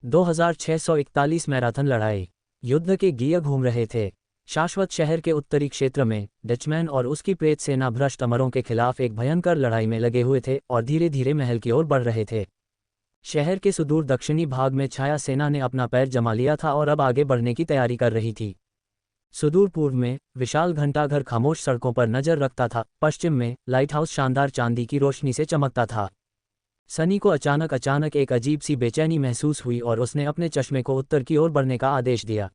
2641 marathon लड़ाई। युद्ध के गियर घूम रहे थे। शाश्वत शहर के उत्तरी क्षेत्र में डचमैन और उसकी प्रेत सेना भ्रष्ट अमरों के खिलाफ एक भयंकर लड़ाई में लगे हुए थे और धीरे धीरे महल की ओर बढ़ रहे थे। शहर के सुदूर दक्षिणी भाग में छाया सेना ने अपना पैर जमा लिया था और अब आगे बढ़ने की तैयारी कर रही थी। सुदूर पूर्व में विशाल घंटाघर खामोश सड़कों पर नजर रखता था। पश्चिम में लाइट हाउस शानदार चांदी की रोशनी से चमकता था। सनी को अचानक एक अजीब सी बेचैनी महसूस हुई और उसने अपने चश्मे को उत्तर की ओर बढ़ने का आदेश दिया।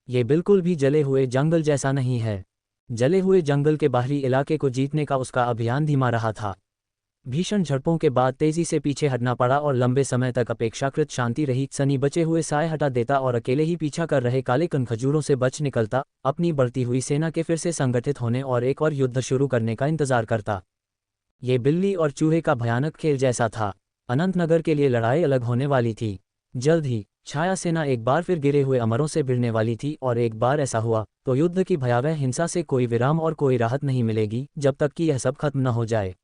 ये बिल्कुल भी जले हुए जंगल जैसा नहीं है। जले हुए जंगल के बाहरी इलाके को जीतने का उसका अभियान धीमा रहा था। भीषण झड़पों के बाद तेजी से पीछे हटना पड़ा और लंबे समय तक अपेक्षाकृत शांति रही। सनी बचे हुए साए हटा देता और अकेले ही पीछा कर रहे काले कनखजूरों से बच निकलता, अपनी बढ़ती हुई सेना के फिर से संगठित होने और एक और युद्ध शुरू करने का इंतजार करता। ये बिल्ली और चूहे का भयानक खेल जैसा था। अनंतनगर के लिए लड़ाई अलग होने वाली थी। जल्द ही छाया सेना एक बार फिर गिरे हुए अमरों से भिड़ने वाली थी और एक बार ऐसा हुआ तो युद्ध की भयावह हिंसा से कोई विराम और कोई राहत नहीं मिलेगी जब तक कि यह सब खत्म न हो जाए।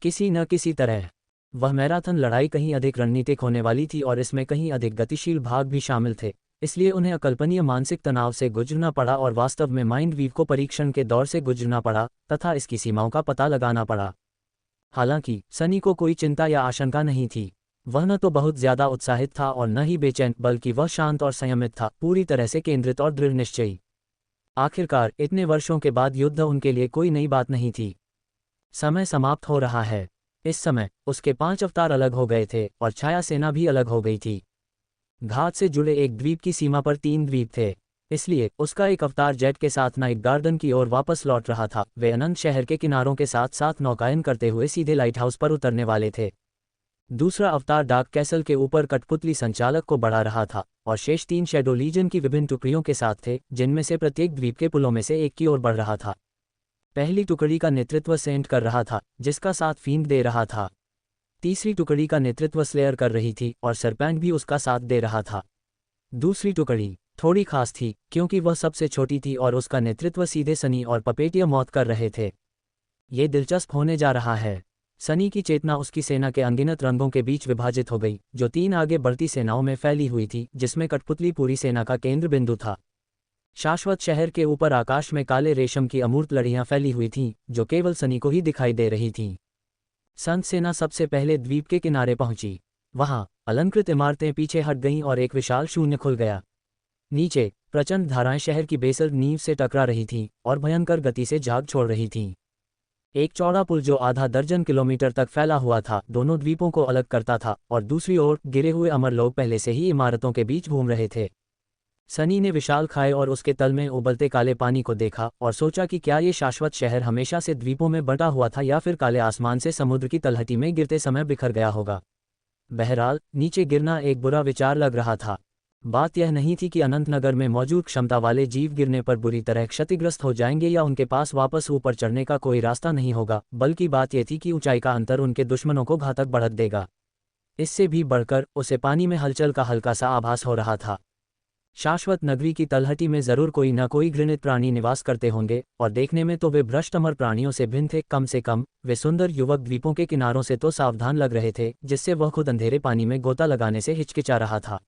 किसी न किसी तरह वह मैराथन लड़ाई कहीं अधिक रणनीतिक होने वाली थी और इसमें कहीं अधिक गतिशील भाग भी शामिल थे। इसलिए उन्हें अकल्पनीय मानसिक तनाव से गुजरना पड़ा और वास्तव में माइंड वीव को परीक्षण के दौर से गुजरना पड़ा तथा इसकी सीमाओं का पता लगाना पड़ा। हालांकि सनी को कोई चिंता या आशंका नहीं थी। वह न तो बहुत ज्यादा उत्साहित था और न ही बेचैन, बल्कि वह शांत और संयमित था, पूरी तरह से केंद्रित और दृढ़ निश्चयी। आखिरकार इतने वर्षों के बाद युद्ध उनके लिए कोई नई बात नहीं थी। समय समाप्त हो रहा है। इस समय उसके 5 अवतार अलग हो गए थे और छाया सेना भी अलग हो गई थी। घात से जुड़े एक द्वीप की सीमा पर 3 द्वीप थे, इसलिए उसका एक अवतार जेट के साथ नाइट गार्डन की ओर वापस लौट रहा था। वे अनंत शहर के किनारों के साथ साथ नौकायन करते हुए सीधे लाइट हाउस पर उतरने वाले थे। दूसरा अवतार डार्क कैसल के ऊपर कठपुतली संचालक को बढ़ा रहा था और शेष 3 शैडो लीजन की विभिन्न टुकड़ियों के साथ थे, जिनमें से प्रत्येक द्वीप के पुलों में से एक की ओर बढ़ रहा था। पहली टुकड़ी का नेतृत्व सेंट कर रहा था, जिसका साथ फींड दे रहा था। तीसरी टुकड़ी का नेतृत्व स्लेयर कर रही थी और सरपेंट भी उसका साथ दे रहा था। दूसरी टुकड़ी थोड़ी खास थी क्योंकि वह सबसे छोटी थी और उसका नेतृत्व सीधे सनी और पपेटिया मौत कर रहे थे। ये दिलचस्प होने जा रहा है। सनी की चेतना उसकी सेना के अनगिनत रंगों के बीच विभाजित हो गई, जो 3 आगे बढ़ती सेनाओं में फैली हुई थी, जिसमें कठपुतली पूरी सेना का केंद्र बिंदु था। शाश्वत शहर के ऊपर आकाश में काले रेशम की अमूर्त लड़ियां फैली हुई थीं, जो केवल सनी को ही दिखाई दे रही थीं। संत सेना सबसे पहले द्वीप के किनारे पहुंची। वहां अलंकृत इमारतें पीछे हट गईं और एक विशाल शून्य खुल गया। नीचे प्रचंड धाराएं शहर की बेसल नींव से टकरा रही थीं और भयंकर गति से झाग छोड़ रही थीं। एक चौड़ा पुल जो आधा दर्जन किलोमीटर तक फैला हुआ था, दोनों द्वीपों को अलग करता था और दूसरी ओर गिरे हुए अमर लोग पहले से ही इमारतों के बीच घूम रहे थे। सनी ने विशाल खाई और उसके तल में उबलते काले पानी को देखा और सोचा कि क्या ये शाश्वत शहर हमेशा से द्वीपों में बंटा हुआ था या फिर काले आसमान से समुद्र की तलहटी में गिरते समय बिखर गया होगा। बहरहाल नीचे गिरना एक बुरा विचार लग रहा था। बात यह नहीं थी कि अनंतनगर में मौजूद क्षमता वाले जीव गिरने पर बुरी तरह क्षतिग्रस्त हो जाएंगे या उनके पास वापस ऊपर चढ़ने का कोई रास्ता नहीं होगा, बल्कि बात यह थी कि ऊंचाई का अंतर उनके दुश्मनों को घातक बढ़त देगा। इससे भी बढ़कर उसे पानी में हलचल का हल्का सा आभास हो रहा था। शाश्वत नगरी की तलहटी में जरूर कोई न कोई घृणित प्राणी निवास करते होंगे और देखने में तो वे भ्रष्ट अमर प्राणियों से भिन्न थे। कम से कम वे सुंदर युवक द्वीपों के किनारों से तो सावधान लग रहे थे, जिससे वह खुद अंधेरे पानी में गोता लगाने से हिचकिचा रहा था।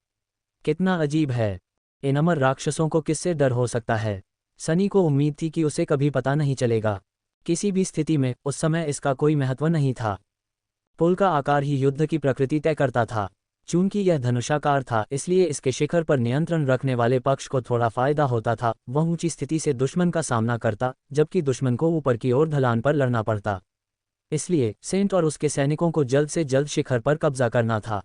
कितना अजीब है। इन अमर राक्षसों को किससे डर हो सकता है? सनी को उम्मीद थी कि उसे कभी पता नहीं चलेगा। किसी भी स्थिति में उस समय इसका कोई महत्व नहीं था। पुल का आकार ही युद्ध की प्रकृति तय करता था। चूंकि यह धनुषाकार था, इसलिए इसके शिखर पर नियंत्रण रखने वाले पक्ष को थोड़ा फायदा होता था। वह ऊंची स्थिति से दुश्मन का सामना करता, जबकि दुश्मन को ऊपर की ओर ढलान पर लड़ना पड़ता। इसलिए सेंट और उसके सैनिकों को जल्द से जल्द शिखर पर कब्जा करना था।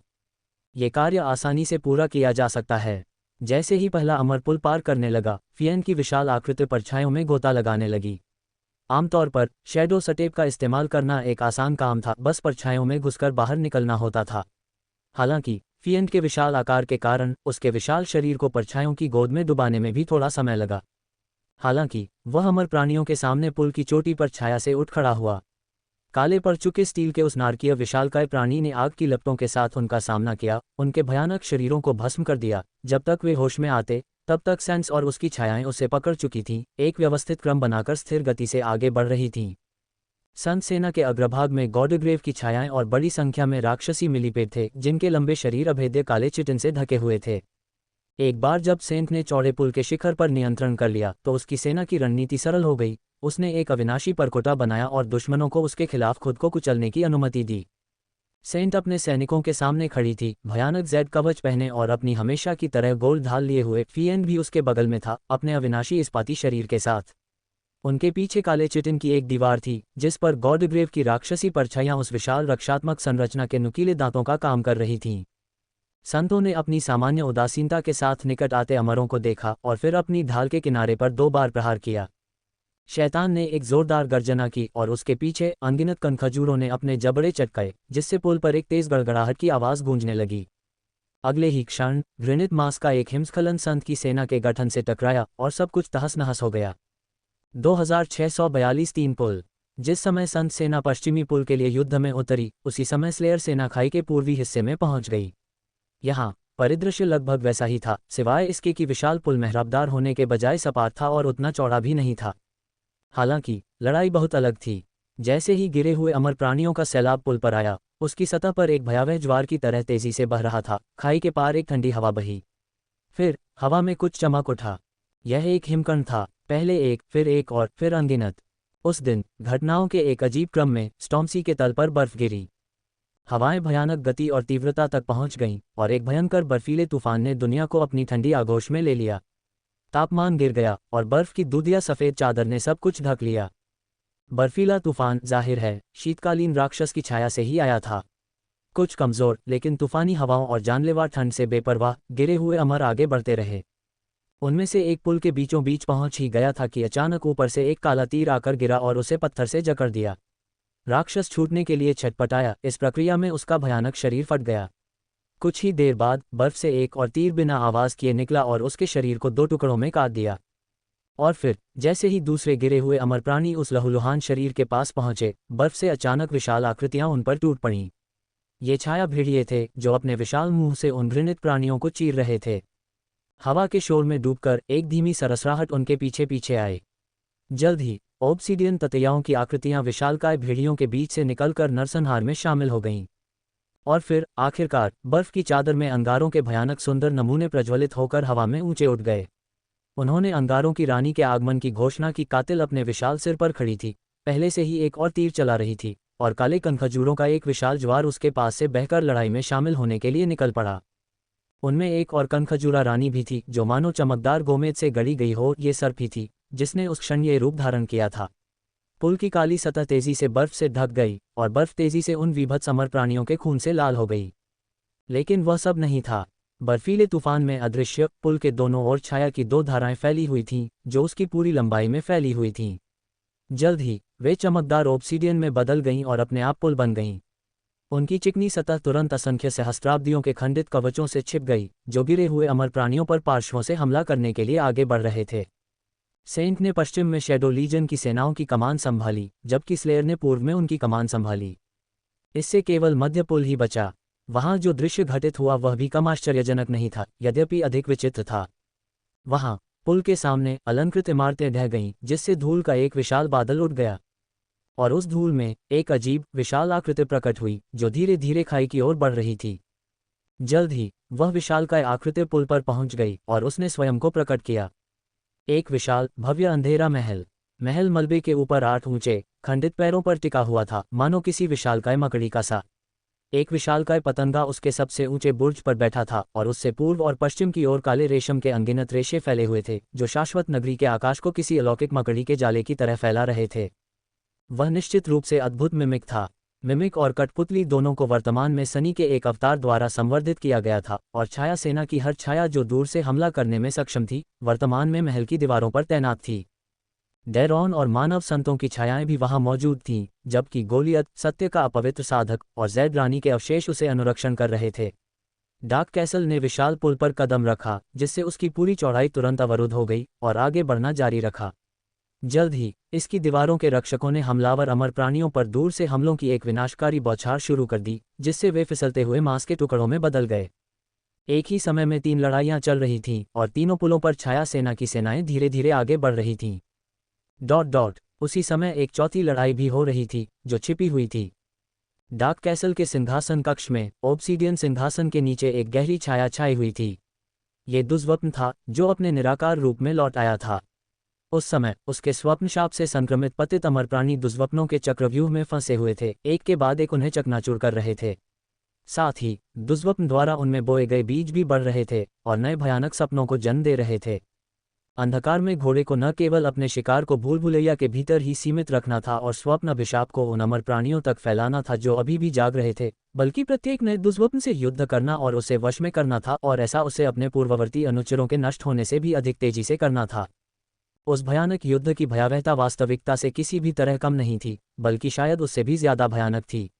ये कार्य आसानी से पूरा किया जा सकता है। जैसे ही पहला अमर पुल पार करने लगा, फियन की विशाल आकृति परछाइयों में गोता लगाने लगी। आमतौर पर शैडो सटेप का इस्तेमाल करना एक आसान काम था, बस परछाइयों में घुसकर बाहर निकलना होता था। हालांकि फियन के विशाल आकार के कारण उसके विशाल शरीर को परछाइयों की गोद में डुबाने में भी थोड़ा समय लगा। हालांकि वह अमर प्राणियों के सामने पुल की चोटी पर छाया से उठ खड़ा हुआ। काले पड़ चुके स्टील के उस नारकीय विशालकाय प्राणी ने आग की लपटों के साथ उनका सामना किया, उनके भयानक शरीरों को भस्म कर दिया। जब तक वे होश में आते, तब तक सेंस और उसकी छायाएं उसे पकड़ चुकी थीं, एक व्यवस्थित क्रम बनाकर स्थिर गति से आगे बढ़ रही थीं। संत सेना के अग्रभाग में गॉडग्रेव की छायाएं और बड़ी संख्या में राक्षसी मिलीपेट थे, जिनके लंबे शरीर अभेद्य काले चिटिन से ढके हुए थे। एक बार जब सेंट ने चौड़े पुल के शिखर पर नियंत्रण कर लिया तो उसकी सेना की रणनीति सरल हो गई। उसने एक अविनाशी परकोटा बनाया और दुश्मनों को उसके खिलाफ खुद को कुचलने की अनुमति दी। सेंट अपने सैनिकों के सामने खड़ी थी, भयानक जेड कवच पहने और अपनी हमेशा की तरह गोल ढाल लिए हुए। फिएन भी उसके बगल में था, अपने अविनाशी इस्पाती शरीर के साथ। उनके पीछे काले चिटिन की एक दीवार थी, जिस पर गॉडग्रेव की राक्षसी परछाइयां उस विशाल रक्षात्मक संरचना के नुकीले दांतों का काम कर रही थीं। संतों ने अपनी सामान्य उदासीनता के साथ निकट आते अमरों को देखा और फिर अपनी ढाल के किनारे पर 2 बार प्रहार किया। शैतान ने एक जोरदार गर्जना की और उसके पीछे अनगिनत कनखजूरों ने अपने जबड़े चटकाए, जिससे पुल पर एक तेज गड़गड़ाहट की आवाज गूंजने लगी। अगले ही क्षण घृणित मांस का एक हिमस्खलन संत की सेना के गठन से टकराया और सब कुछ तहस नहस हो गया। 2642 3 पुल। जिस समय संत सेना पश्चिमी पुल के लिए युद्ध में उतरी, उसी समय स्लेयर सेना खाई के पूर्वी हिस्से में पहुंच गई। यहाँ परिदृश्य लगभग वैसा ही था, सिवाय इसके कि विशाल पुल मेहराबदार होने के बजाय सपाट था और उतना चौड़ा भी नहीं था। हालांकि लड़ाई बहुत अलग थी। जैसे ही गिरे हुए अमर प्राणियों का सैलाब पुल पर आया, उसकी सतह पर एक भयावह ज्वार की तरह तेजी से बह रहा था। खाई के पार एक ठंडी हवा बही। फिर हवा में कुछ चमक उठा। यह एक हिमकण था, पहले एक, फिर एक और फिर अनगिनत। उस दिन घटनाओं के एक अजीब क्रम में स्टॉर्मसी के तल पर बर्फ गिरी। हवाएं भयानक गति और तीव्रता तक पहुंच गईं और एक भयंकर बर्फीले तूफान ने दुनिया को अपनी ठंडी आगोश में ले लिया। तापमान गिर गया और बर्फ की दूधिया सफ़ेद चादर ने सब कुछ ढक लिया। बर्फीला तूफान, जाहिर है, शीतकालीन राक्षस की छाया से ही आया था। कुछ कमज़ोर लेकिन तूफानी हवाओं और जानलेवा ठंड से बेपरवाह गिरे हुए अमर आगे बढ़ते रहे। उनमें से एक पुल के बीचों बीच पहुंच ही गया था कि अचानक ऊपर से एक काला तीर आकर गिरा और उसे पत्थर से जकड़ दिया। राक्षस छूटने के लिए छटपटाया, इस प्रक्रिया में उसका भयानक शरीर फट गया। कुछ ही देर बाद बर्फ से एक और तीर बिना आवाज़ किए निकला और उसके शरीर को 2 टुकड़ों में काट दिया। और फिर जैसे ही दूसरे गिरे हुए अमर प्राणी उस लहूलुहान शरीर के पास पहुंचे, बर्फ से अचानक विशाल आकृतियां उन पर टूट पड़ीं। ये छाया भेड़िए थे जो अपने विशाल मुंह से उन घृणित प्राणियों को चीर रहे थे। हवा के शोर में डूबकर एक धीमी सरसराहट उनके पीछे पीछे आए। जल्द ही ऑब्सीडियन ततैयाओं की आकृतियां विशालकाय भेड़ियों के बीच से निकलकर नरसंहार में शामिल हो गईं। और फिर आखिरकार बर्फ की चादर में अंगारों के भयानक सुंदर नमूने प्रज्वलित होकर हवा में ऊंचे उठ गए। उन्होंने अंगारों की रानी के आगमन की घोषणा की। कातिल अपने विशाल सिर पर खड़ी थी, पहले से ही एक और तीर चला रही थी और काले कनखजूरों का एक विशाल ज्वार उसके पास से बहकर लड़ाई में शामिल होने के लिए निकल पड़ा। उनमें एक और कनखजूरा रानी भी थी जो मानो चमकदार गोमेद से गढ़ी गई हो। ये सर्प ही थी जिसने उस क्षण ये रूप धारण किया था। पुल की काली सतह तेजी से बर्फ से ढक गई और बर्फ तेजी से उन विभत्स अमर प्राणियों के खून से लाल हो गई। लेकिन वह सब नहीं था। बर्फीले तूफान में अदृश्य पुल के दोनों ओर छाया की 2 धाराएं फैली हुई थीं, जो उसकी पूरी लंबाई में फैली हुई थीं। जल्द ही वे चमकदार ऑब्सीडियन में बदल गईं और अपने आप पुल बन गईं। उनकी चिकनी सतह तुरंत असंख्य सहस्त्राब्दियों के खंडित कवचों से छिप गई, जो गिरे हुए अमर प्राणियों पर पार्श्वों से हमला करने के लिए आगे बढ़ रहे थे। सेंट ने पश्चिम में शैडो लीजन की सेनाओं की कमान संभाली, जबकि स्लेयर ने पूर्व में उनकी कमान संभाली। इससे केवल मध्य पुल ही बचा। वहां जो दृश्य घटित हुआ वह भी कम आश्चर्यजनक नहीं था, यद्यपि अधिक विचित्र था। वहां पुल के सामने अलंकृत इमारतें ढह गईं, जिससे धूल का एक विशाल बादल उठ गया और उस धूल में एक अजीब विशाल आकृति प्रकट हुई जो धीरे धीरे खाई की ओर बढ़ रही थी। जल्द ही वह विशालकाय आकृति पुल पर पहुंच गई और उसने स्वयं को प्रकट किया। एक विशाल भव्य अंधेरा महल। महल मलबे के ऊपर 8 ऊंचे खंडित पैरों पर टिका हुआ था, मानो किसी विशालकाय मकड़ी का सा। एक विशालकाय पतंगा उसके सबसे ऊंचे बुर्ज पर बैठा था और उससे पूर्व और पश्चिम की ओर काले रेशम के अनगिनत रेशे फैले हुए थे, जो शाश्वत नगरी के आकाश को किसी अलौकिक मकड़ी के जाले की तरह फैला रहे थे। वह निश्चित रूप से अद्भुत मिमिक था। मिमिक और कठपुतली दोनों को वर्तमान में सनी के एक अवतार द्वारा संवर्धित किया गया था, और छाया सेना की हर छाया जो दूर से हमला करने में सक्षम थी, वर्तमान में महल की दीवारों पर तैनात थी। डेरॉन और मानव संतों की छायाएं भी वहां मौजूद थीं, जबकि गोलियत, सत्य का अपवित्र साधक, और जैड रानी के अवशेष उसे अनुरक्षण कर रहे थे। डार्क कैसल ने विशाल पुल पर कदम रखा, जिससे उसकी पूरी चौड़ाई तुरंत अवरुद्ध हो गई, और आगे बढ़ना जारी रखा। जल्द ही इसकी दीवारों के रक्षकों ने हमलावर अमर प्राणियों पर दूर से हमलों की एक विनाशकारी बौछार शुरू कर दी, जिससे वे फिसलते हुए मांस के टुकड़ों में बदल गए। एक ही समय में 3 लड़ाइयां चल रही थीं और तीनों पुलों पर छाया सेना की सेनाएं धीरे धीरे आगे बढ़ रही थीं। उसी समय एक चौथी लड़ाई भी हो रही थी जो छिपी हुई थी। डार्क कैसल के सिंहासन कक्ष में ऑब्सीडियन सिंहासन के नीचे एक गहरी छाया छाई हुई थी। ये दुष्स्वप्न था जो अपने निराकार रूप में लौट आया था। उस समय उसके स्वप्न शाप से संक्रमित पतित अमर प्राणी दुष्स्वप्नों के चक्रव्यूह में फंसे हुए थे, एक के बाद एक उन्हें चकनाचूर कर रहे थे। साथ ही दुष्स्वप्न द्वारा उनमें बोए गए बीज भी बढ़ रहे थे और नए भयानक सपनों को जन्म दे रहे थे। अंधकार में घोड़े को न केवल अपने शिकार को भूल भुलैया के भीतर ही सीमित रखना था और स्वप्न अभिशाप को उन अमर प्राणियों तक फैलाना था जो अभी भी जाग रहे थे, बल्कि प्रत्येक नए दुष्स्वप्न से युद्ध करना और उसे वश में करना था, और ऐसा उसे अपने पूर्ववर्ती अनुचरों के नष्ट होने से भी अधिक तेजी से करना था। उस भयानक युद्ध की भयावहता वास्तविकता से किसी भी तरह कम नहीं थी, बल्कि शायद उससे भी ज्यादा भयानक थी।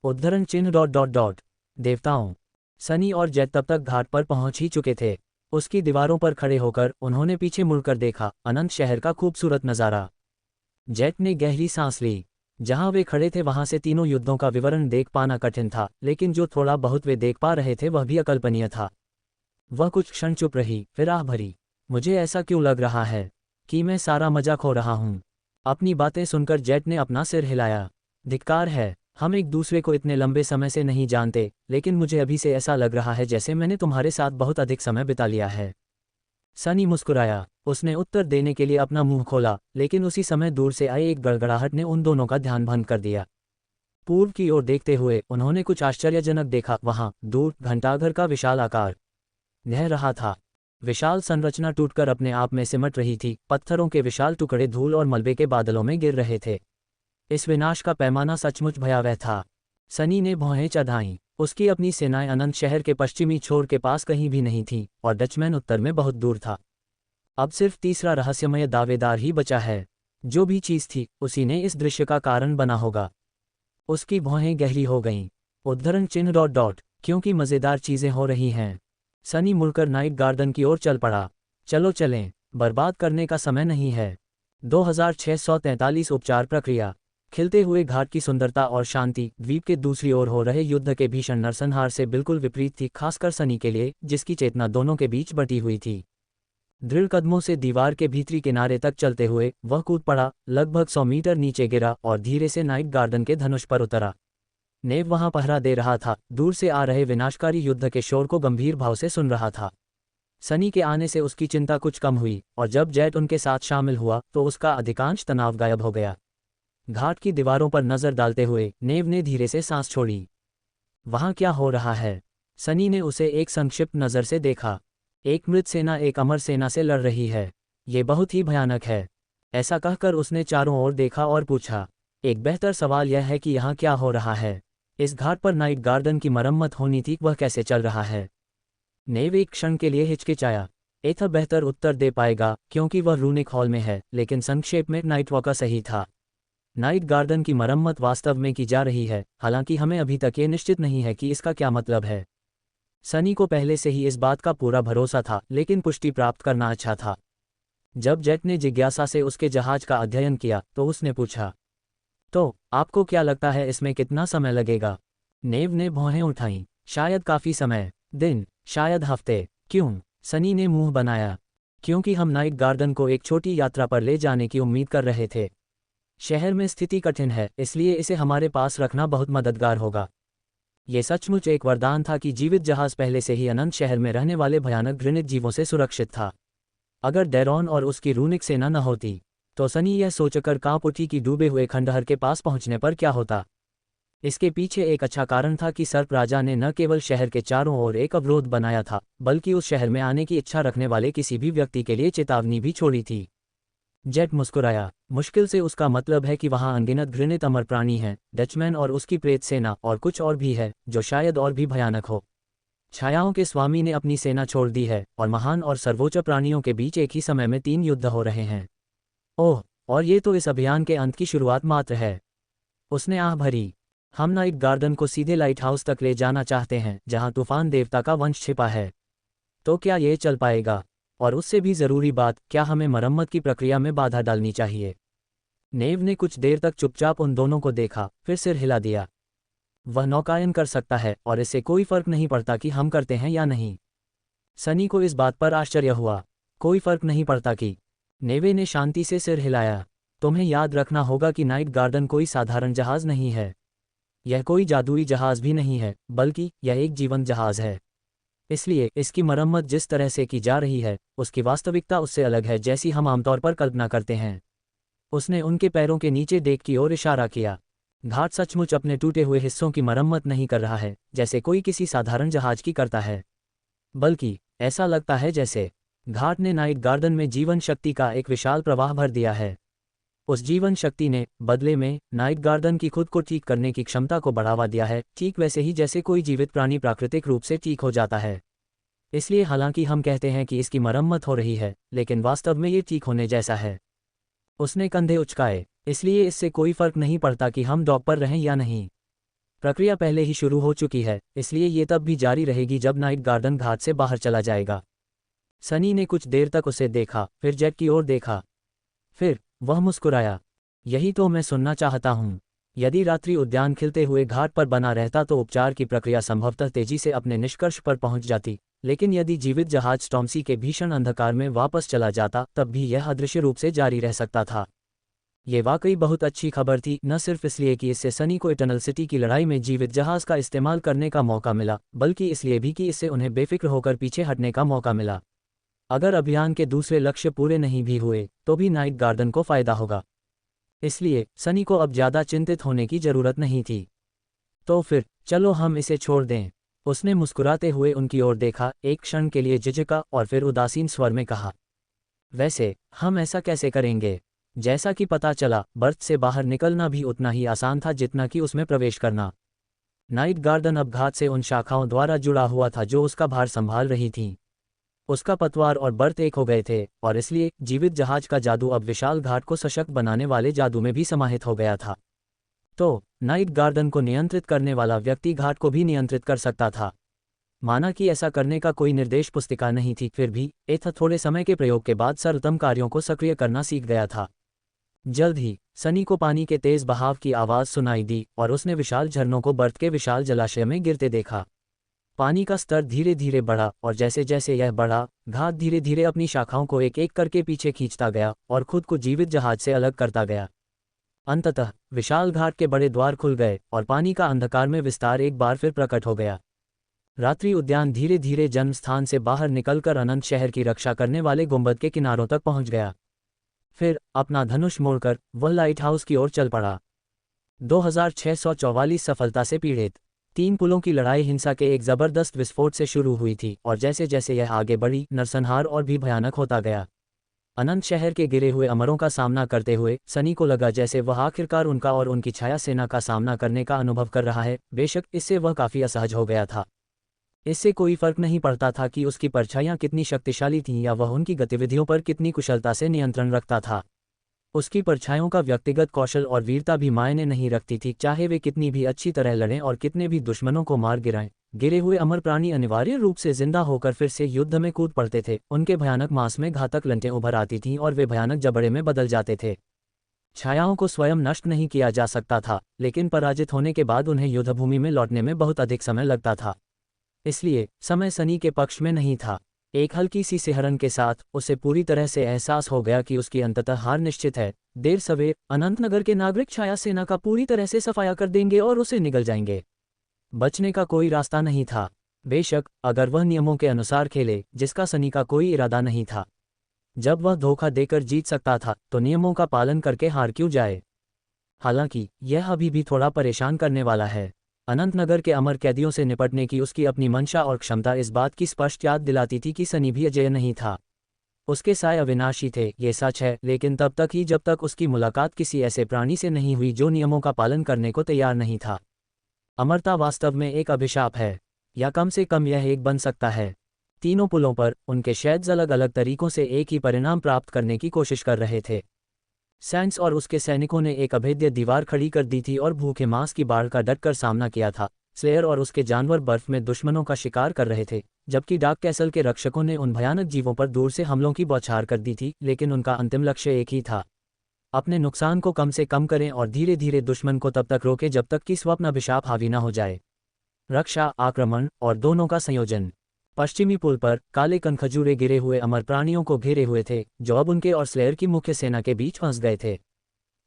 उद्धरण चिन्ह ... देवताओं। सनी और जेट तब तक घाट पर पहुंच ही चुके थे। उसकी दीवारों पर खड़े होकर उन्होंने पीछे मुड़कर देखा, अनंत शहर का खूबसूरत नज़ारा। जेट ने गहरी सांस ली। जहां वे खड़े थे वहां से तीनों युद्धों का विवरण देख पाना कठिन था, लेकिन जो थोड़ा बहुत वे देख पा रहे थे वह भी अकल्पनीय था। वह कुछ क्षण चुप रही, फिर आह भरी, मुझे ऐसा क्यों लग रहा है कि मैं सारा मजा खो रहा हूं। अपनी बातें सुनकर जेट ने अपना सिर हिलाया। धिक्कार है, हम एक दूसरे को इतने लंबे समय से नहीं जानते, लेकिन मुझे अभी से ऐसा लग रहा है जैसे मैंने तुम्हारे साथ बहुत अधिक समय बिता लिया है। सनी मुस्कुराया। उसने उत्तर देने के लिए अपना मुंह खोला, लेकिन उसी समय दूर से आई एक गड़गड़ाहट ने उन दोनों का ध्यान भंग कर दिया। पूर्व की ओर देखते हुए उन्होंने कुछ आश्चर्यजनक देखा। वहां दूर घंटाघर का विशाल आकार लह रहा था। विशाल संरचना टूटकर अपने आप में सिमट रही थी, पत्थरों के विशाल टुकड़े धूल और मलबे के बादलों में गिर रहे थे। इस विनाश का पैमाना सचमुच भयावह था। सनी ने भौहें चढ़ाईं। उसकी अपनी सेनाएं अनंत शहर के पश्चिमी छोर के पास कहीं भी नहीं थीं, और डचमैन उत्तर में बहुत दूर था। अब सिर्फ तीसरा रहस्यमय दावेदार ही बचा है। जो भी चीज थी, उसी ने इस दृश्य का कारण बना होगा। उसकी भौहें गहरी हो गईं। उद्धरण चिन्ह ... क्योंकि मज़ेदार चीजें हो रही हैं। सनी मुड़कर नाइट गार्डन की ओर चल पड़ा। चलो चलें, बर्बाद करने का समय नहीं है। 2643 उपचार प्रक्रिया। खिलते हुए घाट की सुंदरता और शांति द्वीप के दूसरी ओर हो रहे युद्ध के भीषण नरसंहार से बिल्कुल विपरीत थी, खासकर सनी के लिए, जिसकी चेतना दोनों के बीच बटी हुई थी। दृढ़ कदमों से दीवार के भीतरी किनारे तक चलते हुए वह कूद पड़ा, लगभग 100 मीटर नीचे गिरा और धीरे से नाइट गार्डन के धनुष पर उतरा। नेव वहां पहरा दे रहा था, दूर से आ रहे विनाशकारी युद्ध के शोर को गंभीर भाव से सुन रहा था। सनी के आने से उसकी चिंता कुछ कम हुई, और जब जेट उनके साथ शामिल हुआ तो उसका अधिकांश तनाव गायब हो गया। घाट की दीवारों पर नजर डालते हुए नेव ने धीरे से सांस छोड़ी। वहां क्या हो रहा है? सनी ने उसे एक संक्षिप्त नजर से देखा। एक मृत सेना एक अमर सेना से लड़ रही है। ये बहुत ही भयानक है। ऐसा कहकर उसने चारों ओर देखा और पूछा, एक बेहतर सवाल यह है कि यहाँ क्या हो रहा है? इस घाट पर नाइट गार्डन की मरम्मत होनी थी, वह कैसे चल रहा है? नेव एक क्षण के लिए हिचकिचाया। एथर बेहतर उत्तर दे पाएगा क्योंकि वह रूनिक हॉल में है, लेकिन संक्षेप में नाइट वॉकर सही था। नाइट गार्डन की मरम्मत वास्तव में की जा रही है, हालांकि हमें अभी तक ये निश्चित नहीं है कि इसका क्या मतलब है। सनी को पहले से ही इस बात का पूरा भरोसा था, लेकिन पुष्टि प्राप्त करना अच्छा था। जब जेट ने जिज्ञासा से उसके जहाज का अध्ययन किया तो उसने पूछा, तो आपको क्या लगता है इसमें कितना समय लगेगा? नेव ने भौहें उठाईं। शायद काफी समय, दिन, शायद हफ्ते। क्यों? सनी ने मुंह बनाया। क्योंकि हम नाइट गार्डन को एक छोटी यात्रा पर ले जाने की उम्मीद कर रहे थे। शहर में स्थिति कठिन है, इसलिए इसे हमारे पास रखना बहुत मददगार होगा। ये सचमुच एक वरदान था कि जीवित जहाज पहले से ही अनंत शहर में रहने वाले भयानक घृणित जीवों से सुरक्षित था। अगर डेरॉन और उसकी रूनिक सेना न होती तो सनी यह सोचकर कांप उठी कि डूबे हुए खंडहर के पास पहुंचने पर क्या होता। इसके पीछे एक अच्छा कारण था कि सर्प राजा ने न केवल शहर के चारों ओर एक अवरोध बनाया था, बल्कि उस शहर में आने की इच्छा रखने वाले किसी भी व्यक्ति के लिए चेतावनी भी छोड़ी थी। जेट मुस्कुराया। मुश्किल से उसका मतलब है कि वहां अनगिनत घृणित अमर प्राणी हैं, डचमैन और उसकी प्रेत सेना, और कुछ और भी है जो शायद और भी भयानक हो। छायाओं के स्वामी ने अपनी सेना छोड़ दी है, और महान और सर्वोच्च प्राणियों के बीच एक ही समय में 3 युद्ध हो रहे हैं। ओह, और ये तो इस अभियान के अंत की शुरुआत मात्र है। उसने आह भरी। हम नाइट गार्डन को सीधे लाइट हाउस तक ले जाना चाहते हैं, जहां तूफान देवता का वंश छिपा है। तो क्या ये चल पाएगा? और उससे भी जरूरी बात, क्या हमें मरम्मत की प्रक्रिया में बाधा डालनी चाहिए? नेव ने कुछ देर तक चुपचाप उन दोनों को देखा, फिर सिर हिला दिया। वह नौकायन कर सकता है, और इससे कोई फर्क नहीं पड़ता कि हम करते हैं या नहीं। सनी को इस बात पर आश्चर्य हुआ। कोई फर्क नहीं पड़ता कि? नेवे ने शांति से सिर हिलाया। तुम्हें याद रखना होगा कि नाइट गार्डन कोई साधारण जहाज नहीं है। यह कोई जादुई जहाज भी नहीं है, बल्कि यह एक जीवंत जहाज है। इसलिए इसकी मरम्मत जिस तरह से की जा रही है, उसकी वास्तविकता उससे अलग है जैसी हम आमतौर पर कल्पना करते हैं। उसने उनके पैरों के नीचे डेक की ओर इशारा किया। घाट सचमुच अपने टूटे हुए हिस्सों की मरम्मत नहीं कर रहा है, जैसे कोई किसी साधारण जहाज की करता है, बल्कि ऐसा लगता है जैसे घाट ने नाइट गार्डन में जीवन शक्ति का एक विशाल प्रवाह भर दिया है। उस जीवन शक्ति ने बदले में नाइट गार्डन की खुद को ठीक करने की क्षमता को बढ़ावा दिया है, ठीक वैसे ही जैसे कोई जीवित प्राणी प्राकृतिक रूप से ठीक हो जाता है। इसलिए हालांकि हम कहते हैं कि इसकी मरम्मत हो रही है, लेकिन वास्तव में ये ठीक होने जैसा है। उसने कंधे उचकाए। इसलिए इससे कोई फर्क नहीं पड़ता कि हम डॉक पर रहें या नहीं। प्रक्रिया पहले ही शुरू हो चुकी है, इसलिए ये तब भी जारी रहेगी जब नाइट गार्डन घाट से बाहर चला जाएगा। सनी ने कुछ देर तक उसे देखा, फिर जेट की ओर देखा। फिर वह मुस्कुराया। यही तो मैं सुनना चाहता हूँ। यदि रात्रि उद्यान खिलते हुए घाट पर बना रहता तो उपचार की प्रक्रिया संभवतः तेजी से अपने निष्कर्ष पर पहुंच जाती, लेकिन यदि जीवित जहाज स्टॉर्मसी के भीषण अंधकार में वापस चला जाता तब भी यह अदृश्य रूप से जारी रह सकता था। ये वाकई बहुत अच्छी खबर थी, न सिर्फ इसलिए कि इससे सनी को इटर्नल सिटी की लड़ाई में जीवित जहाज का इस्तेमाल करने का मौका मिला, बल्कि इसलिए भी कि इससे उन्हें बेफिक्र होकर पीछे हटने का मौका मिला। अगर अभियान के दूसरे लक्ष्य पूरे नहीं भी हुए तो भी नाइट गार्डन को फायदा होगा। इसलिए सनी को अब ज़्यादा चिंतित होने की जरूरत नहीं थी। तो फिर चलो हम इसे छोड़ दें। उसने मुस्कुराते हुए उनकी ओर देखा, एक क्षण के लिए झिझका और फिर उदासीन स्वर में कहा, वैसे हम ऐसा कैसे करेंगे? जैसा कि पता चला, बर्थ से बाहर निकलना भी उतना ही आसान था जितना कि उसमें प्रवेश करना। नाइट गार्डन अब घात से उन शाखाओं द्वारा जुड़ा हुआ था जो उसका भार संभाल रही थीं। उसका पतवार और बर्थ एक हो गए थे, और इसलिए जीवित जहाज का जादू अब विशाल घाट को सशक्त बनाने वाले जादू में भी समाहित हो गया था। तो नाइट गार्डन को नियंत्रित करने वाला व्यक्ति घाट को भी नियंत्रित कर सकता था। माना कि ऐसा करने का कोई निर्देश पुस्तिका नहीं थी, फिर भी एथ थोड़े समय के प्रयोग के बाद सर्वोत्तम कार्यों को सक्रिय करना सीख गया था। जल्द ही सनी को पानी के तेज बहाव की आवाज़ सुनाई दी और उसने विशाल झरनों को बर्फ के विशाल जलाशय में गिरते देखा। पानी का स्तर धीरे धीरे बढ़ा और जैसे जैसे यह बढ़ा, घाट धीरे धीरे अपनी शाखाओं को एक एक करके पीछे खींचता गया और खुद को जीवित जहाज से अलग करता गया। अंततः विशाल घाट के बड़े द्वार खुल गए और पानी का अंधकार में विस्तार एक बार फिर प्रकट हो गया। रात्रि उद्यान धीरे धीरे जन्म स्थान से बाहर निकलकर अनंत शहर की रक्षा करने वाले गुंबद के किनारों तक पहुंच गया। फिर अपना धनुष मोड़कर वह लाइट हाउस की ओर चल पड़ा। 2644 सफलता से पीड़ित 3 पुलों की लड़ाई हिंसा के एक जबरदस्त विस्फोट से शुरू हुई थी, और जैसे जैसे यह आगे बढ़ी, नरसंहार और भी भयानक होता गया। अनंत शहर के गिरे हुए अमरों का सामना करते हुए सनी को लगा जैसे वह आखिरकार उनका और उनकी छाया सेना का सामना करने का अनुभव कर रहा है। बेशक इससे वह काफ़ी असहज हो गया था। इससे कोई फर्क नहीं पड़ता था कि उसकी परछाइयाँ कितनी शक्तिशाली थीं या वह उनकी गतिविधियों पर कितनी कुशलता से नियंत्रण रखता था। उसकी परछाइयों का व्यक्तिगत कौशल और वीरता भी मायने नहीं रखती थी, चाहे वे कितनी भी अच्छी तरह लड़ें और कितने भी दुश्मनों को मार गिराएं। गिरे हुए अमर प्राणी अनिवार्य रूप से जिंदा होकर फिर से युद्ध में कूद पड़ते थे। उनके भयानक मांस में घातक लंटें उभर आती थीं और वे भयानक जबड़े में बदल जाते थे। छायाओं को स्वयं नष्ट नहीं किया जा सकता था, लेकिन पराजित होने के बाद उन्हें युद्धभूमि में लौटने में बहुत अधिक समय लगता था। इसलिए समय सनी के पक्ष में नहीं था। एक हल्की सी सिहरन के साथ उसे पूरी तरह से एहसास हो गया कि उसकी अंततः हार निश्चित है। देर सवेर अनंतनगर के नागरिक छाया सेना का पूरी तरह से सफाया कर देंगे और उसे निगल जाएंगे। बचने का कोई रास्ता नहीं था। बेशक अगर वह नियमों के अनुसार खेले, जिसका सनी का कोई इरादा नहीं था। जब वह धोखा देकर जीत सकता था तो नियमों का पालन करके हार क्यों जाए? हालांकि यह अभी भी थोड़ा परेशान करने वाला है। अनंतनगर के अमर कैदियों से निपटने की उसकी अपनी मंशा और क्षमता इस बात की स्पष्ट याद दिलाती थी कि सनी भी अजेय नहीं था। उसके साय अविनाशी थे, ये सच है, लेकिन तब तक ही जब तक उसकी मुलाकात किसी ऐसे प्राणी से नहीं हुई जो नियमों का पालन करने को तैयार नहीं था। अमरता वास्तव में एक अभिशाप है, या कम से कम यह एक बन सकता है। तीनों पुलों पर उनके शैड्स अलग अलग तरीकों से एक ही परिणाम प्राप्त करने की कोशिश कर रहे थे। सैंड्स और उसके सैनिकों ने एक अभेद्य दीवार खड़ी कर दी थी और भूखे मांस की बाढ़ का डटकर सामना किया था। स्लेयर और उसके जानवर बर्फ में दुश्मनों का शिकार कर रहे थे, जबकि डार्क कैसल के रक्षकों ने उन भयानक जीवों पर दूर से हमलों की बौछार कर दी थी। लेकिन उनका अंतिम लक्ष्य एक ही था, अपने नुकसान को कम से कम करें और धीरे धीरे दुश्मन को तब तक रोके जब तक कि स्वप्न अभिशाप हावी न हो जाए। रक्षा, आक्रमण और दोनों का संयोजन। पश्चिमी पुल पर काले कनखजूरे गिरे हुए अमर प्राणियों को घेरे हुए थे, जो अब उनके और स्लेयर की मुख्य सेना के बीच फंस गए थे।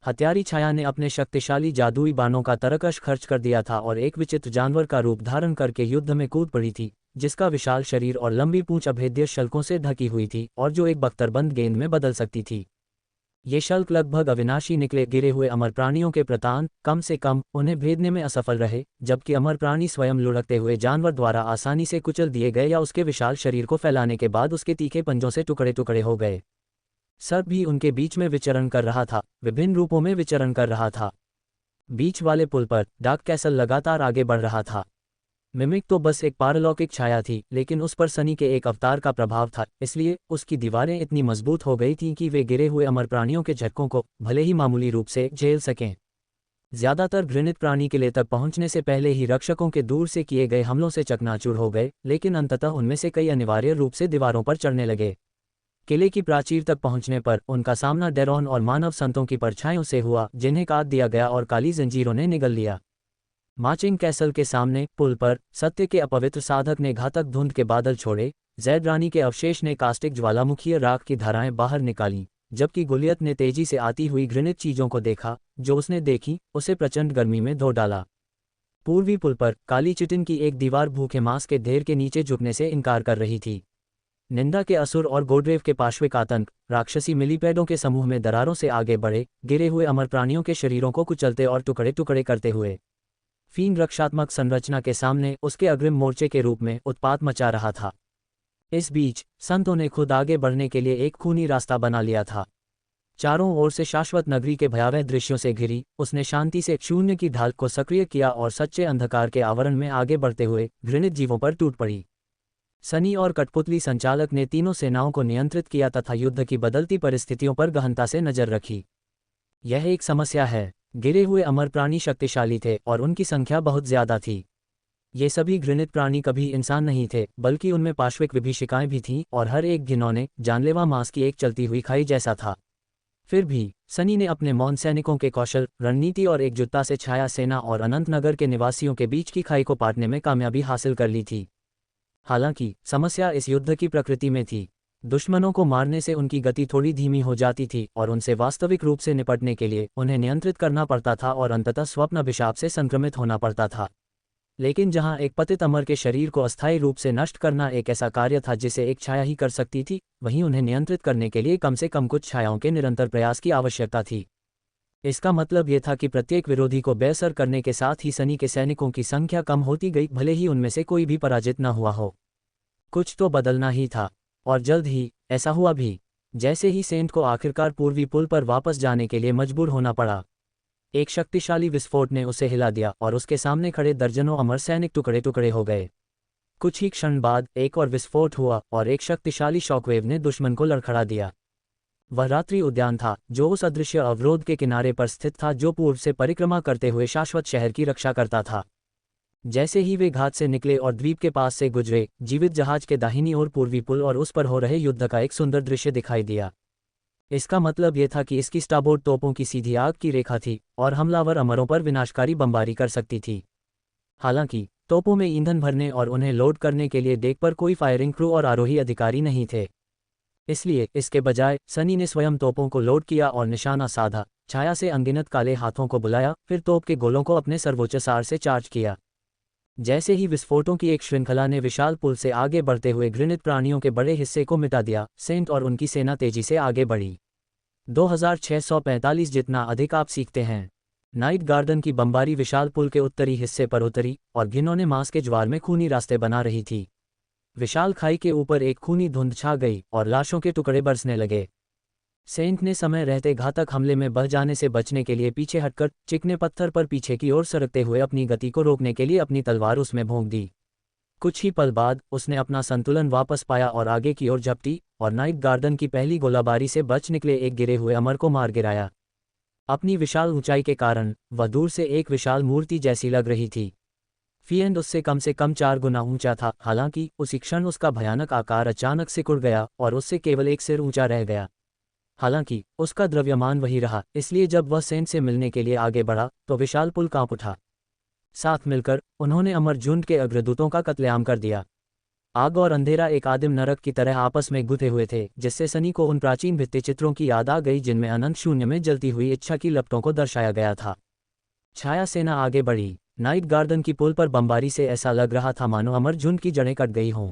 हत्यारी छाया ने अपने शक्तिशाली जादुई बाणों का तरकश खर्च कर दिया था और एक विचित्र जानवर का रूप धारण करके युद्ध में कूद पड़ी थी, जिसका विशाल शरीर और लंबी पूंछ अभेद्य शल्कों से ढकी हुई थी और जो एक बख्तरबंद गेंद में बदल सकती थी। ये शल्क लगभग अविनाशी निकले। गिरे हुए अमर प्राणियों के प्रतान कम से कम उन्हें भेदने में असफल रहे, जबकि अमर प्राणी स्वयं लुढ़कते हुए जानवर द्वारा आसानी से कुचल दिए गए या उसके विशाल शरीर को फैलाने के बाद उसके तीखे पंजों से टुकड़े टुकड़े हो गए। सर्प भी उनके बीच में विचरण कर रहा था, विभिन्न रूपों में विचरण कर रहा था। बीच वाले पुल पर डार्क कैसल लगातार आगे बढ़ रहा था। मिमिक तो बस एक पारलौकिक छाया थी, लेकिन उस पर सनी के एक अवतार का प्रभाव था, इसलिए उसकी दीवारें इतनी मजबूत हो गई थीं कि वे गिरे हुए अमर प्राणियों के झटकों को भले ही मामूली रूप से झेल सकें। ज्यादातर घृणित प्राणी किले तक पहुंचने से पहले ही रक्षकों के दूर से किए गए हमलों से चकनाचूर हो गए, लेकिन अंततः उनमें से कई अनिवार्य रूप से दीवारों पर चढ़ने लगे। किले की प्राचीर तक पहुंचने पर उनका सामना डेरोन और मानव संतों की परछाइयों से हुआ, जिन्हें काट दिया गया और काली जंजीरों ने निगल लिया। माचिंग कैसल के सामने पुल पर सत्य के अपवित्र साधक ने घातक धुंध के बादल छोड़े। जैड रानी के अवशेष ने कास्टिक ज्वालामुखीय राख की धाराएं बाहर निकाली, जबकि गुलियत ने तेजी से आती हुई घृणित चीजों को देखा जो उसने देखी, उसे प्रचंड गर्मी में धो डाला। पूर्वी पुल पर काली चिटिन की एक दीवार भूखे मांस के ढेर के नीचे झुकने से इनकार कर रही थी। निंदा के असुर और गोड्रेव के पाश्विक आतंक राक्षसी मिलीपैडों के समूह में दरारों से आगे बढ़े, गिरे हुए अमर प्राणियों के शरीरों को कुचलते और टुकड़े टुकड़े करते हुए। फीन रक्षात्मक संरचना के सामने उसके अग्रिम मोर्चे के रूप में उत्पात मचा रहा था। इस बीच संतों ने खुद आगे बढ़ने के लिए एक खूनी रास्ता बना लिया था। चारों ओर से शाश्वत नगरी के भयावह दृश्यों से घिरी, उसने शांति से शून्य की ढाल को सक्रिय किया और सच्चे अंधकार के आवरण में आगे बढ़ते हुए घृणित जीवों पर टूट पड़ी। सनी और कठपुतली संचालक ने तीनों सेनाओं को नियंत्रित किया तथा युद्ध की बदलती परिस्थितियों पर गहनता से नजर रखी। यह एक समस्या है। गिरे हुए अमर प्राणी शक्तिशाली थे और उनकी संख्या बहुत ज्यादा थी। ये सभी घृणित प्राणी कभी इंसान नहीं थे, बल्कि उनमें पाश्विक विभीषिकाएं भी थीं और हर एक घिनौने जानलेवा मांस की एक चलती हुई खाई जैसा था। फिर भी सनी ने अपने मौन सैनिकों के कौशल, रणनीति और एकजुटता से छाया सेना और अनंतनगर के निवासियों के बीच की खाई को पाटने में कामयाबी हासिल कर ली थी। हालांकि समस्या इस युद्ध की प्रकृति में थी। दुश्मनों को मारने से उनकी गति थोड़ी धीमी हो जाती थी और उनसे वास्तविक रूप से निपटने के लिए उन्हें नियंत्रित करना पड़ता था और अंततः स्वप्न अभिशाप से संक्रमित होना पड़ता था। लेकिन जहां एक पतित अमर के शरीर को अस्थायी रूप से नष्ट करना एक ऐसा कार्य था जिसे एक छाया ही कर सकती थी, वहीं उन्हें नियंत्रित करने के लिए कम से कम कुछ छायाओं के निरंतर प्रयास की आवश्यकता थी। इसका मतलब यह था कि प्रत्येक विरोधी को बेअसर करने के साथ ही सनी के सैनिकों की संख्या कम होती गई, भले ही उनमें से कोई भी पराजित न हुआ हो। कुछ तो बदलना ही था, और जल्द ही ऐसा हुआ भी। जैसे ही सेंट को आखिरकार पूर्वी पुल पर वापस जाने के लिए मजबूर होना पड़ा, एक शक्तिशाली विस्फोट ने उसे हिला दिया और उसके सामने खड़े दर्जनों अमर सैनिक टुकड़े टुकड़े हो गए। कुछ ही क्षण बाद एक और विस्फोट हुआ और एक शक्तिशाली शॉकवेव ने दुश्मन को लड़खड़ा दिया। वह रात्रि उद्यान था जो उस अदृश्य अवरोध के किनारे पर स्थित था जो पूर्व से परिक्रमा करते हुए शाश्वत शहर की रक्षा करता था। जैसे ही वे घाट से निकले और द्वीप के पास से गुजरे, जीवित जहाज के दाहिनी ओर पूर्वी पुल और उस पर हो रहे युद्ध का एक सुंदर दृश्य दिखाई दिया। इसका मतलब यह था कि इसकी स्टाबोर्ड तोपों की सीधी आग की रेखा थी और हमलावर अमरों पर विनाशकारी बमबारी कर सकती थी। हालांकि तोपों में ईंधन भरने और उन्हें लोड करने के लिए डेक पर कोई फायरिंग क्रू और आरोही अधिकारी नहीं थे। इसलिए इसके बजाय सनी ने स्वयं तोपों को लोड किया और निशाना साधा, छाया से अनगिनत काले हाथों को बुलाया, फिर तोप के गोलों को अपने सर्वोच्च सार से चार्ज किया। जैसे ही विस्फोटों की एक श्रृंखला ने विशाल पुल से आगे बढ़ते हुए घृणित प्राणियों के बड़े हिस्से को मिटा दिया, सेंट और उनकी सेना तेजी से आगे बढ़ी। 2645 जितना अधिक आप सीखते हैं। नाइट गार्डन की बमबारी विशाल पुल के उत्तरी हिस्से पर उतरी और घिनौने मांस के ज्वार में खूनी रास्ते बना रही थी। विशाल खाई के ऊपर एक खूनी धुंध छा गई और लाशों के टुकड़े बरसने लगे। सेंट ने समय रहते घातक हमले में बह जाने से बचने के लिए पीछे हटकर चिकने पत्थर पर पीछे की ओर सरकते हुए अपनी गति को रोकने के लिए अपनी तलवार उसमें भोंक दी। कुछ ही पल बाद उसने अपना संतुलन वापस पाया और आगे की ओर झपटी और नाइट गार्डन की पहली गोलाबारी से बच निकले एक गिरे हुए अमर को मार गिराया। अपनी विशाल ऊंचाई के कारण वह दूर से एक विशाल मूर्ति जैसी लग रही थी। फिएंड उससे कम 4 गुना ऊंचा था। हालांकि उसी क्षण उसका भयानक आकार अचानक सिकुड़ गया और उससे केवल एक सिर ऊंचा रह गया। हालांकि उसका द्रव्यमान वही रहा, इसलिए जब वह सेंट से मिलने के लिए आगे बढ़ा तो विशाल पुल कांप उठा। साथ मिलकर उन्होंने अमर झुंड के अग्रदूतों का कत्लेआम कर दिया। आग और अंधेरा एक आदिम नरक की तरह आपस में गुथे हुए थे, जिससे सनी को उन प्राचीन भित्तिचित्रों की याद आ गई जिनमें अनंत शून्य में जलती हुई इच्छा की लपटों को दर्शाया गया था। छाया सेना आगे बढ़ी। नाइट गार्डन की पुल पर बमबारी से ऐसा लग रहा था मानो अमर झुंड की जड़ें कट गई हों।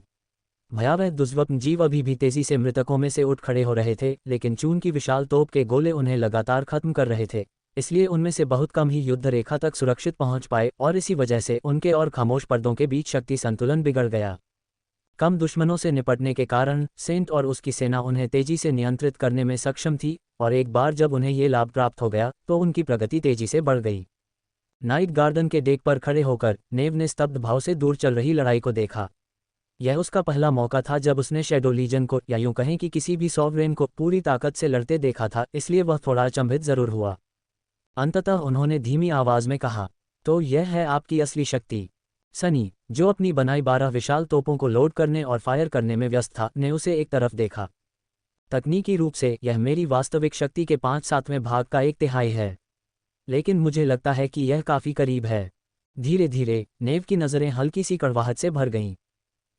भयावह दुष्वप्न जीव अभी भी तेजी से मृतकों में से उठ खड़े हो रहे थे, लेकिन चून की विशाल तोप के गोले उन्हें लगातार खत्म कर रहे थे, इसलिए उनमें से बहुत कम ही युद्ध रेखा तक सुरक्षित पहुंच पाए और इसी वजह से उनके और खामोश पर्दों के बीच शक्ति संतुलन बिगड़ गया। कम दुश्मनों से निपटने के कारण सेंट और उसकी सेना उन्हें तेजी से नियंत्रित करने में सक्षम थी, और एक बार जब उन्हें ये लाभ प्राप्त हो गया तो उनकी प्रगति तेजी से बढ़ गई। नाइट गार्डन के डेक पर खड़े होकर नेव ने स्तब्ध भाव से दूर चल रही लड़ाई को देखा। यह उसका पहला मौका था जब उसने शैडो लीजन को, या यूं कहें कि किसी भी सॉवरेन को, पूरी ताकत से लड़ते देखा था, इसलिए वह थोड़ा अचंभित जरूर हुआ। अंततः उन्होंने धीमी आवाज में कहा, तो यह है आपकी असली शक्ति। सनी, जो अपनी बनाई 12 विशाल तोपों को लोड करने और फायर करने में व्यस्त था, ने उसे एक तरफ देखा। तकनीकी रूप से यह मेरी वास्तविक शक्ति के 5/7वें भाग का 1/3 है, लेकिन मुझे लगता है कि यह काफी करीब है। धीरे धीरे नेव की नज़रें हल्की सी कड़वाहट से भर गईं।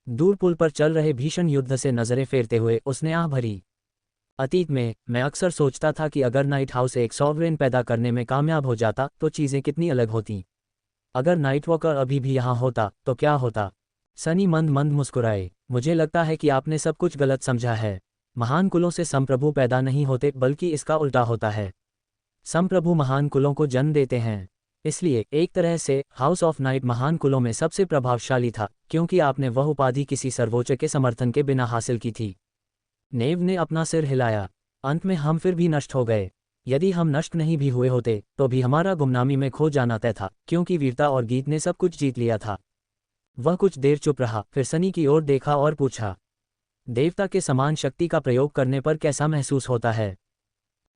दूर पुल पर चल रहे भीषण युद्ध से नजरें फेरते हुए उसने आह भरी। अतीत में मैं अक्सर सोचता था कि अगर नाइट हाउस एक सॉवरेन पैदा करने में कामयाब हो जाता तो चीजें कितनी अलग होती। अगर नाइट वॉकर अभी भी यहाँ होता तो क्या होता। सनी मंद मंद मुस्कुराए। मुझे लगता है कि आपने सब कुछ गलत समझा है। महान कुलों से संप्रभु पैदा नहीं होते, बल्कि इसका उल्टा होता है। संप्रभु महान कुलों को जन्म देते हैं। इसलिए एक तरह से हाउस ऑफ नाइट महान कुलों में सबसे प्रभावशाली था, क्योंकि आपने वह उपाधि किसी सर्वोच्च के समर्थन के बिना हासिल की थी। नेव ने अपना सिर हिलाया। अंत में हम फिर भी नष्ट हो गए। यदि हम नष्ट नहीं भी हुए होते तो भी हमारा गुमनामी में खो जाना तय था, क्योंकि वीरता और गीत ने सब कुछ जीत लिया था। वह कुछ देर चुप रहा, फिर सनी की ओर देखा और पूछा, देवता के समान शक्ति का प्रयोग करने पर कैसा महसूस होता है?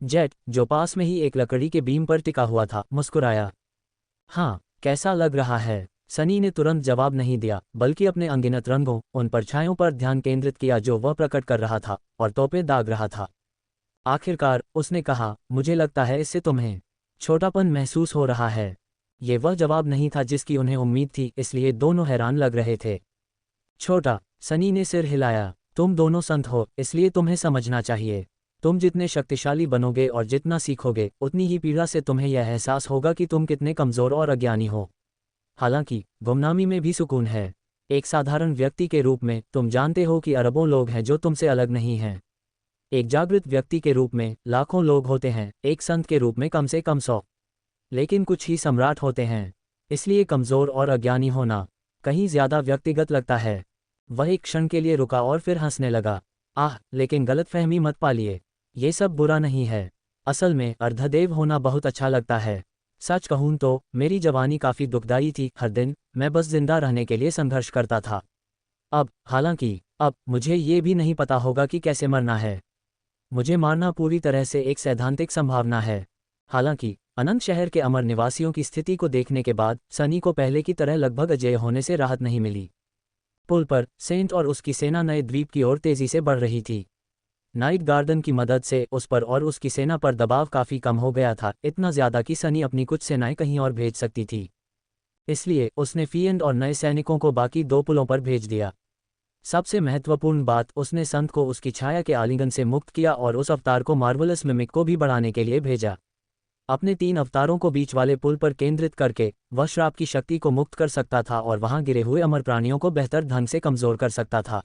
जेट, जो पास में ही एक लकड़ी के बीम पर टिका हुआ था, मुस्कुराया। हाँ, कैसा लग रहा है? सनी ने तुरंत जवाब नहीं दिया, बल्कि अपने अनगिनत रंगों, उन परछाइयों पर ध्यान केंद्रित किया जो वह प्रकट कर रहा था और तोपें दाग रहा था। आखिरकार उसने कहा, मुझे लगता है इससे तुम्हें छोटापन महसूस हो रहा है। ये वह जवाब नहीं था जिसकी उन्हें उम्मीद थी, इसलिए दोनों हैरान लग रहे थे। छोटा, सनी ने सिर हिलाया। तुम दोनों संत हो, इसलिए तुम्हें समझना चाहिए। तुम जितने शक्तिशाली बनोगे और जितना सीखोगे, उतनी ही पीड़ा से तुम्हें यह एहसास होगा कि तुम कितने कमजोर और अज्ञानी हो। हालांकि गुमनामी में भी सुकून है। एक साधारण व्यक्ति के रूप में तुम जानते हो कि अरबों लोग हैं जो तुमसे अलग नहीं हैं। एक जागृत व्यक्ति के रूप में लाखों लोग होते हैं, एक संत के रूप में कम से कम 100। लेकिन कुछ ही सम्राट होते हैं। इसलिए कमजोर और अज्ञानी होना कहीं ज्यादा व्यक्तिगत लगता है। वह एक क्षण के लिए रुका और फिर हंसने लगा। आह, लेकिन गलतफहमी मत पालिए, ये सब बुरा नहीं है। असल में अर्धदेव होना बहुत अच्छा लगता है। सच कहूं तो मेरी जवानी काफी दुखदाई थी। हर दिन मैं बस जिंदा रहने के लिए संघर्ष करता था। अब मुझे ये भी नहीं पता होगा कि कैसे मरना है। मुझे मारना पूरी तरह से एक सैद्धांतिक संभावना है। हालांकि अनंत शहर के अमर निवासियों की स्थिति को देखने के बाद सनी को पहले की तरह लगभग अजेय होने से राहत नहीं मिली। पुल पर सेंट और उसकी सेना नए द्वीप की ओर तेजी से बढ़ रही थी। नाइट गार्डन की मदद से उस पर और उसकी सेना पर दबाव काफी कम हो गया था, इतना ज्यादा कि सनी अपनी कुछ सेनाएं कहीं और भेज सकती थी। इसलिए उसने फीएंड और नए सैनिकों को बाकी 2 पुलों पर भेज दिया। सबसे महत्वपूर्ण बात, उसने संत को उसकी छाया के आलिंगन से मुक्त किया और उस अवतार को मार्वलस मिमिक को भी बढ़ाने के लिए भेजा। अपने 3 अवतारों को बीच वाले पुल पर केंद्रित करके वह श्राप की शक्ति को मुक्त कर सकता था और वहां गिरे हुए अमर प्राणियों को बेहतर ढंग से कमजोर कर सकता था।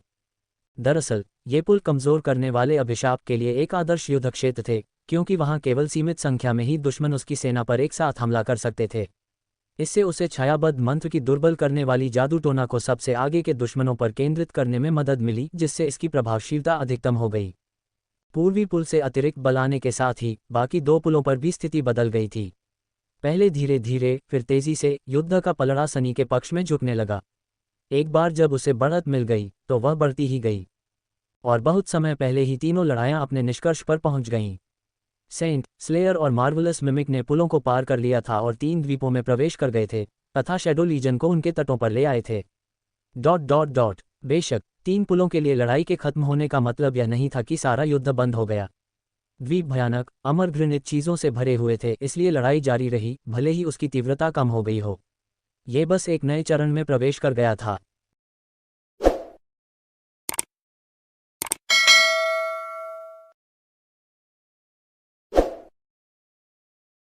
दरअसल ये पुल कमजोर करने वाले अभिशाप के लिए एक आदर्श युद्ध क्षेत्र थे, क्योंकि वहां केवल सीमित संख्या में ही दुश्मन उसकी सेना पर एक साथ हमला कर सकते थे। इससे उसे छायाबद्ध मंत्र की दुर्बल करने वाली जादू टोना को सबसे आगे के दुश्मनों पर केंद्रित करने में मदद मिली, जिससे इसकी प्रभावशीलता अधिकतम हो गई। पूर्वी पुल से अतिरिक्त बल आने के साथ ही बाकी 2 पुलों पर भी स्थिति बदल गई थी। पहले धीरे धीरे, फिर तेजी से युद्ध का पलड़ा सनी के पक्ष में झुकने लगा। एक बार जब उसे बढ़त मिल गई तो वह बढ़ती ही गई, और बहुत समय पहले ही तीनों लड़ाइयां अपने निष्कर्ष पर पहुंच गईं। सेंट, स्लेयर और मार्वलस मिमिक ने पुलों को पार कर लिया था और 3 द्वीपों में प्रवेश कर गए थे, तथा शैडो लीजन को उनके तटों पर ले आए थे। ... बेशक 3 पुलों के लिए लड़ाई के खत्म होने का मतलब यह नहीं था कि सारा युद्ध बंद हो गया। द्वीप भयानक, अमर घृणित चीजों से भरे हुए थे, इसलिए लड़ाई जारी रही, भले ही उसकी तीव्रता कम हो गई हो। ये बस एक नए चरण में प्रवेश कर गया था।